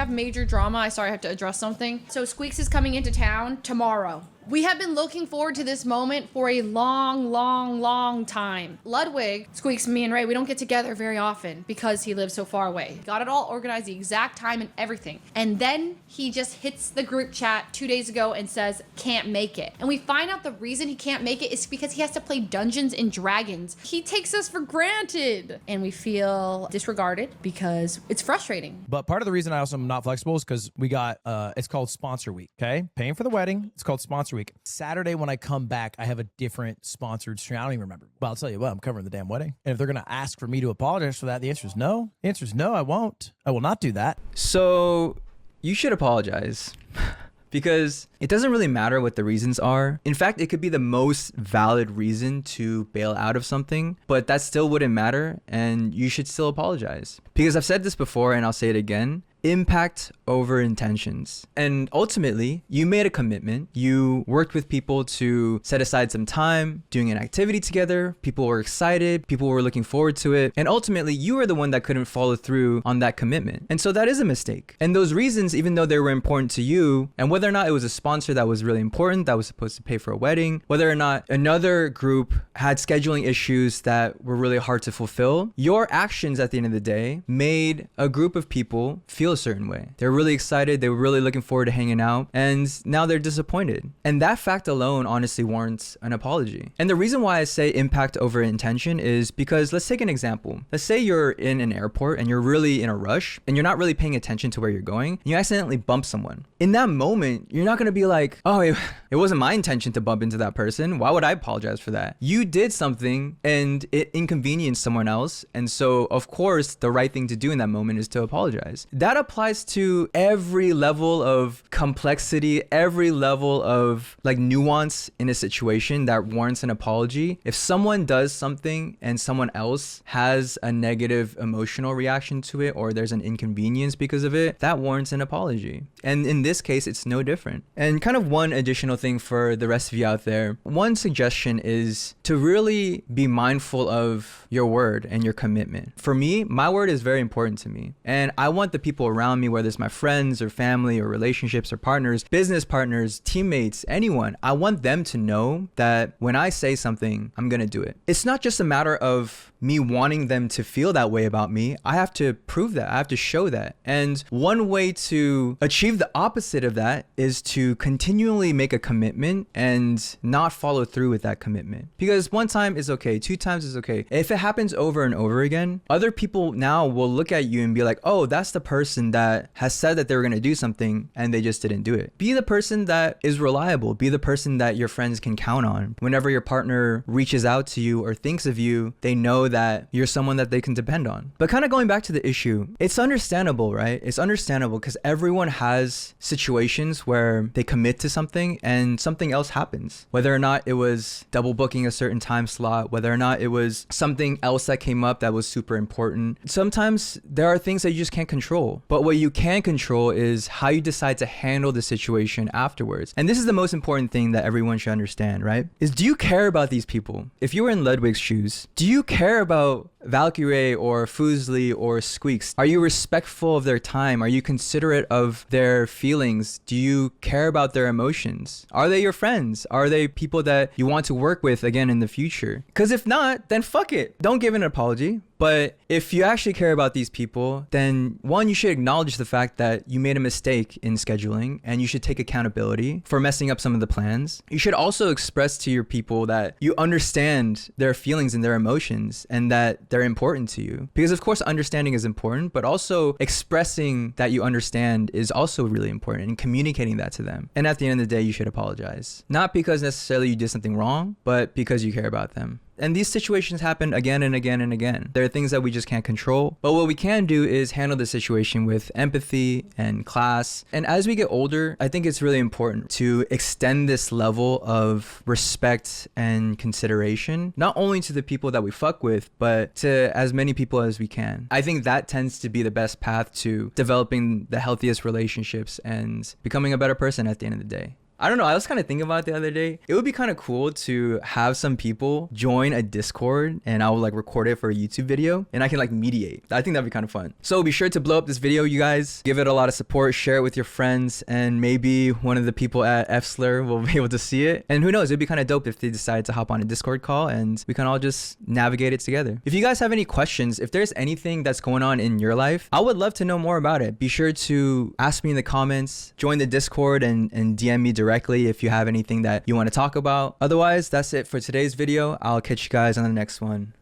have major drama. I have to address something. So Squeex is coming into town tomorrow. We have been looking forward to this moment for a long time. Ludwig, Squeex, me and Ray, we don't get together very often because he lives so far away. Got it all organized, the exact time and everything. And then he just hits the group chat 2 days ago and says, can't make it. And we find out the reason he can't make it is because he has to play Dungeons and Dragons. He takes us for granted. And we feel disregarded because it's frustrating. But part of the reason I also am not flexible is because we got, it's called sponsor week, okay? Paying for the wedding, it's called sponsor week. Saturday when I come back, I have a different sponsored stream. I don't even remember. But I'll tell you what, I'm covering the damn wedding. And if they're going to ask for me to apologize for that, the answer is no. The answer is no, I won't. I will not do that. So you should apologize. Because it doesn't really matter what the reasons are. In fact, it could be the most valid reason to bail out of something, but that still wouldn't matter, and you should still apologize. Because I've said this before, and I'll say it again. Impact over intentions. And ultimately, you made a commitment. You worked with people to set aside some time, doing an activity together. People were excited. People were looking forward to it. And ultimately, you were the one that couldn't follow through on that commitment. And so that is a mistake. And those reasons, even though they were important to you, and whether or not it was a sponsor that was really important, that was supposed to pay for a wedding, whether or not another group had scheduling issues that were really hard to fulfill, your actions at the end of the day made a group of people feel a certain way. They're really excited. They were really looking forward to hanging out, and now they're disappointed. And that fact alone honestly warrants an apology. And the reason why I say impact over intention is because let's take an example. Let's say you're in an airport and you're really in a rush and you're not really paying attention to where you're going. And you accidentally bump someone. In that moment, you're not going to be like, oh, it wasn't my intention to bump into that person. Why would I apologize for that? You did something and it inconvenienced someone else. And so, of course, the right thing to do in that moment is to apologize. That applies to every level of complexity, every level of like nuance in a situation that warrants an apology. If someone does something and someone else has a negative emotional reaction to it, or there's an inconvenience because of it, that warrants an apology. And in this case, it's no different. And kind of one additional thing for the rest of you out there, one suggestion is to really be mindful of your word and your commitment. For me, my word is very important to me. And I want the people around me, whether it's my friends or family or relationships or partners, business partners, teammates, anyone, I want them to know that when I say something, I'm going to do it. It's not just a matter of me wanting them to feel that way about me. I have to prove that. I have to show that. And one way to achieve the opposite of that is to continually make a commitment and not follow through with that commitment. Because one time is okay, 2 times is okay. If it happens over and over again, other people now will look at you and be like, oh, that's the person that has said that they were going to do something and they just didn't do it. Be the person that is reliable. Be the person that your friends can count on. Whenever your partner reaches out to you or thinks of you, they know that you're someone that they can depend on. But kind of going back to the issue, it's understandable, right? It's understandable because everyone has situations where they commit to something and something else happens. Whether or not it was double booking a certain time slot, whether or not it was something else that came up that was super important. Sometimes there are things that you just can't control. But what you can control is how you decide to handle the situation afterwards. And this is the most important thing that everyone should understand, right? Is do you care about these people? If you were in Ludwig's shoes, do you care about Valkyrae or Fuslie or Squeex? Are you respectful of their time? Are you considerate of their feelings? Do you care about their emotions? Are they your friends? Are they people that you want to work with again in the future? Because if not, then fuck it. Don't give an apology. But if you actually care about these people, then one, you should acknowledge the fact that you made a mistake in scheduling and you should take accountability for messing up some of the plans. You should also express to your people that you understand their feelings and their emotions and that they're important to you. Because of course, understanding is important, but also expressing that you understand is also really important and communicating that to them. And at the end of the day, you should apologize. Not because necessarily you did something wrong, but because you care about them. And these situations happen again and again and again. There are things that we just can't control. But what we can do is handle the situation with empathy and class. And as we get older, I think it's really important to extend this level of respect and consideration, not only to the people that we fuck with, but to as many people as we can. I think that tends to be the best path to developing the healthiest relationships and becoming a better person at the end of the day. I don't know. I was kind of thinking about it the other day. It would be kind of cool to have some people join a Discord and I will like record it for a YouTube video and I can like mediate. I think that'd be kind of fun. So be sure to blow up this video, you guys. Give it a lot of support, share it with your friends, and maybe one of the people at FSLR will be able to see it. And who knows, it'd be kind of dope if they decide to hop on a Discord call and we can all just navigate it together. If you guys have any questions, if there's anything that's going on in your life, I would love to know more about it. Be sure to ask me in the comments, join the Discord and DM me directly if you have anything that you want to talk about. Otherwise, that's it for today's video. I'll catch you guys on the next one.